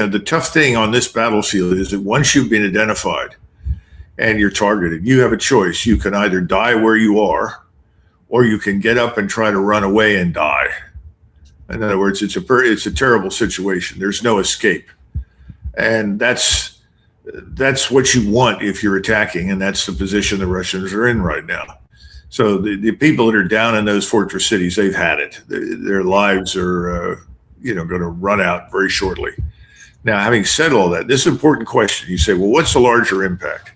The tough thing on this battlefield is that once you've been identified and you're targeted, you have a choice. You can either die where you are, or you can get up and try to run away and die. In other words, it's a terrible situation. There's no escape. And that's what you want if you're attacking, and that's the position the Russians are in right now. So the people that are down in those fortress cities, they've had it. Their lives are going to run out very shortly. Now, having said all that, this is an important question. You say, well, what's the larger impact?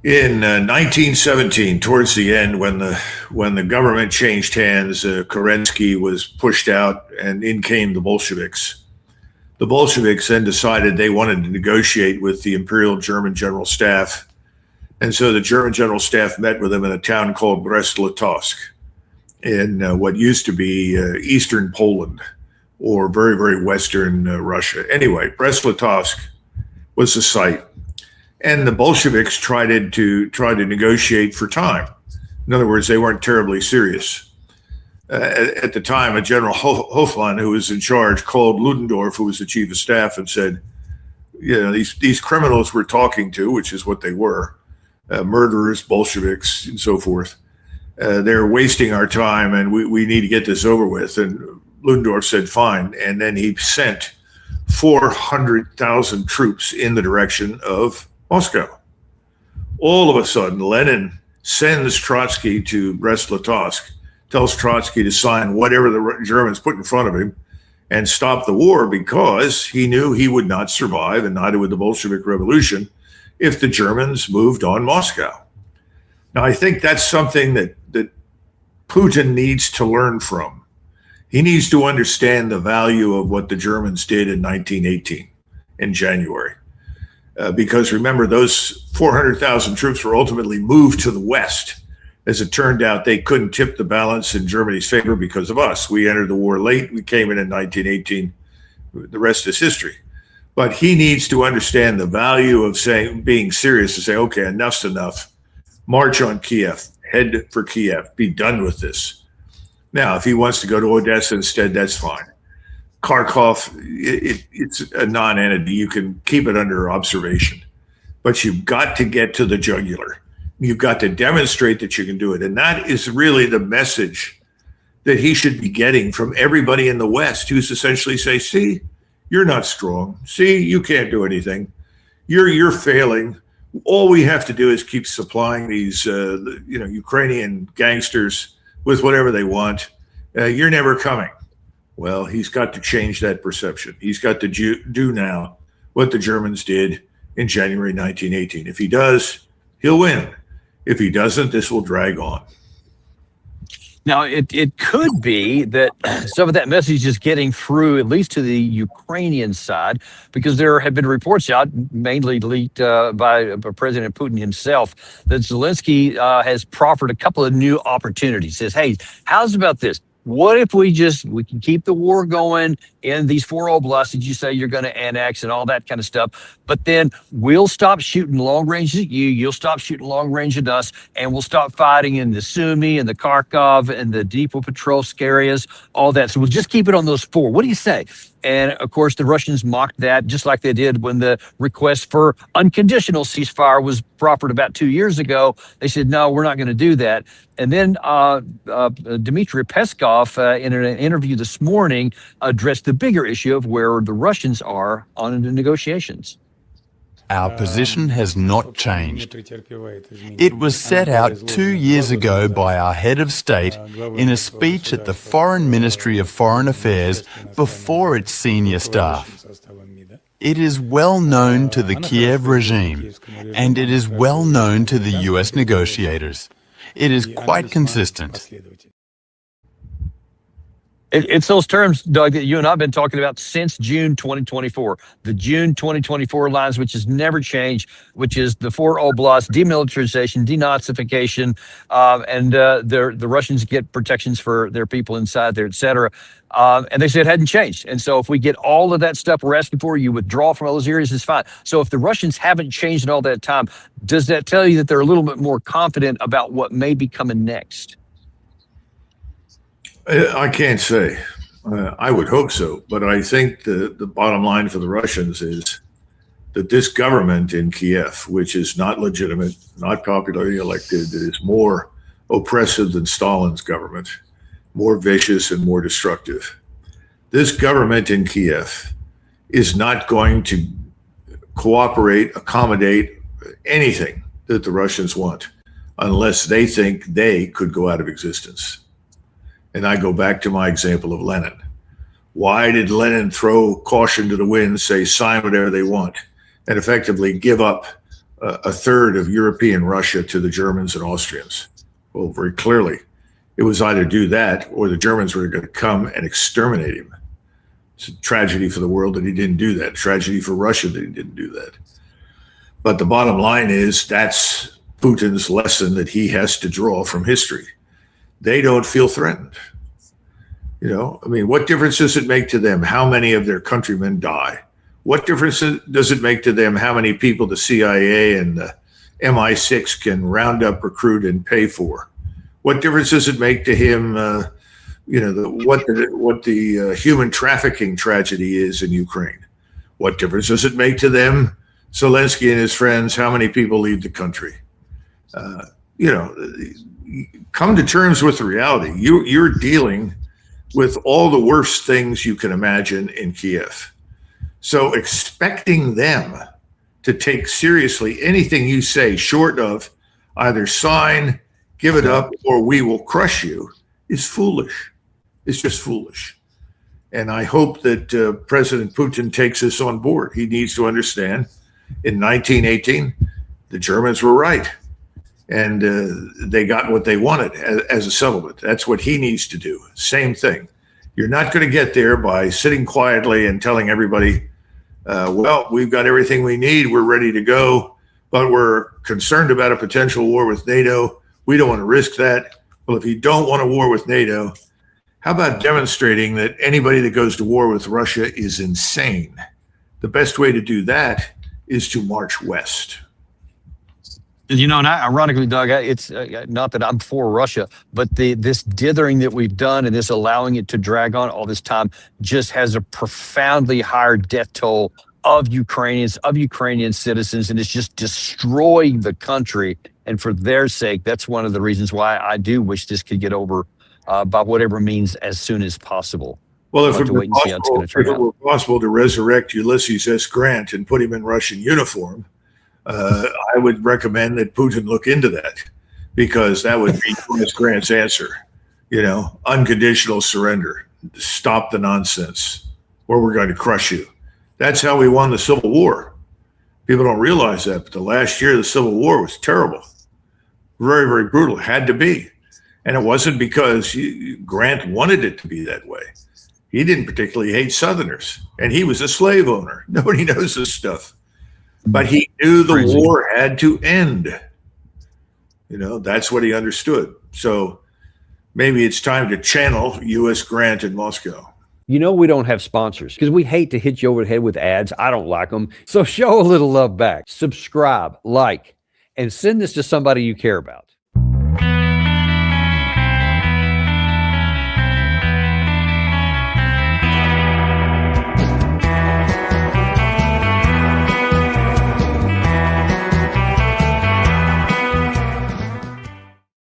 In 1917, towards the end, when the government changed hands, Kerensky was pushed out, and in came the Bolsheviks. The Bolsheviks then decided they wanted to negotiate with the Imperial German General Staff, and so the German General Staff met with them in a town called Brest-Litovsk in what used to be eastern Poland, or very, very western Russia. Anyway, Brest-Litovsk was the site. And the Bolsheviks tried to negotiate for time. In other words, they weren't terribly serious. At the time, a General Hofmann, who was in charge, called Ludendorff, who was the chief of staff, and said, these criminals we're talking to, which is what they were, murderers, Bolsheviks, and so forth, they're wasting our time, and we need to get this over with. And Ludendorff said, fine. And then he sent 400,000 troops in the direction of Moscow. All of a sudden, Lenin sends Trotsky to Brest-Litovsk, tells Trotsky to sign whatever the Germans put in front of him and stop the war, because he knew he would not survive, and neither would the Bolshevik Revolution, if the Germans moved on Moscow. Now, I think that's something that Putin needs to learn from. He needs to understand the value of what the Germans did in 1918 in January. Because remember, those 400,000 troops were ultimately moved to the west. As it turned out, they couldn't tip the balance in Germany's favor because of us. We entered the war late. We came in 1918. The rest is history. But he needs to understand the value of being serious, to say, okay, enough's enough. March on Kiev. Head for Kiev. Be done with this. Now, if he wants to go to Odessa instead, that's fine. Kharkov, it's a non-entity. You can keep it under observation, but you've got to get to the jugular. You've got to demonstrate that you can do it. And that is really the message that he should be getting from everybody in the West, who's essentially say, see, you're not strong. See, you can't do anything. You're failing. All we have to do is keep supplying these Ukrainian gangsters with whatever they want. You're never coming. Well, he's got to change that perception. He's got to do now what the Germans did in January 1918. If he does, he'll win. If he doesn't, this will drag on. Now, it could be that some of that message is getting through, at least to the Ukrainian side, because there have been reports out, mainly leaked by President Putin himself, that Zelensky has proffered a couple of new opportunities. Says, hey, how's about this? What if we can keep the war going in these 4 oblasts that you say you're going to annex and all that kind of stuff, but then we'll stop shooting long range at you, you'll stop shooting long range at us, and we'll stop fighting in the Sumy and the Kharkov and the Dnipropetrovsk areas, all that. So we'll just keep it on those 4. What do you say? And of course, the Russians mocked that, just like they did when the request for unconditional ceasefire was proffered about 2 years ago. They said, no, we're not going to do that. And then Dmitry Peskov, in an interview this morning, addressed the bigger issue of where the Russians are on the negotiations. Our position has not changed. It was set out 2 years ago by our head of state in a speech at the Foreign Ministry of Foreign Affairs before its senior staff. It is well known to the Kiev regime, and it is well known to the US negotiators. It is quite consistent. It's those terms, Doug, that you and I have been talking about since June 2024. The June 2024 lines, which has never changed, which is the 4 oblasts, demilitarization, denazification, and the Russians get protections for their people inside there, et cetera. And they said it hadn't changed. And so if we get all of that stuff we're asking for, you withdraw from all those areas, it's fine. So if the Russians haven't changed in all that time, does that tell you that they're a little bit more confident about what may be coming next? I can't say. I would hope so, but I think the bottom line for the Russians is that this government in Kiev, which is not legitimate, not popularly elected, is more oppressive than Stalin's government, more vicious and more destructive. This government in Kiev is not going to cooperate, accommodate anything that the Russians want unless they think they could go out of existence. And I go back to my example of Lenin. Why did Lenin throw caution to the wind, say sign whatever they want, and effectively give up a third of European Russia to the Germans and Austrians? Well, very clearly, it was either do that or the Germans were going to come and exterminate him. It's a tragedy for the world that he didn't do that. Tragedy for Russia that he didn't do that. But the bottom line is that's Putin's lesson that he has to draw from history. They don't feel threatened. You know, I mean, what difference does it make to them how many of their countrymen die? What difference does it make to them how many people the CIA and the MI6 can round up, recruit, and pay for? What difference does it make to him, what the human trafficking tragedy is in Ukraine? What difference does it make to them, Zelensky and his friends, how many people leave the country? Come to terms with the reality. You're dealing with all the worst things you can imagine in Kiev. So expecting them to take seriously anything you say short of either sign, give it up, or we will crush you is foolish. It's just foolish. And I hope that President Putin takes this on board. He needs to understand in 1918, the Germans were right. And they got what they wanted as a settlement. That's what he needs to do. Same thing. You're not going to get there by sitting quietly and telling everybody, well, we've got everything we need. We're ready to go, but we're concerned about a potential war with NATO. We don't want to risk that. Well, if you don't want a war with NATO, how about demonstrating that anybody that goes to war with Russia is insane? The best way to do that is to march west. You know, and ironically, Doug, it's not that I'm for Russia, but this dithering that we've done and this allowing it to drag on all this time just has a profoundly higher death toll of Ukrainians, of Ukrainian citizens, and it's just destroying the country. And for their sake, that's one of the reasons why I do wish this could get over by whatever means as soon as possible. Well, if it were possible to resurrect Ulysses S. Grant and put him in Russian uniform, I would recommend that Putin look into that, because that would be Ulysses Grant's answer. Unconditional surrender, stop the nonsense, or we're going to crush you. That's how we won the Civil War. People don't realize that, but the last year of the Civil War was terrible. Very, very brutal. Had to be. And it wasn't because Grant wanted it to be that way. He didn't particularly hate Southerners, and he was a slave owner. Nobody knows this stuff. But he knew the war had to end. That's what he understood. So maybe it's time to channel U.S. Grant in Moscow. We don't have sponsors because we hate to hit you over the head with ads. I don't like them. So show a little love back. Subscribe, like, and send this to somebody you care about.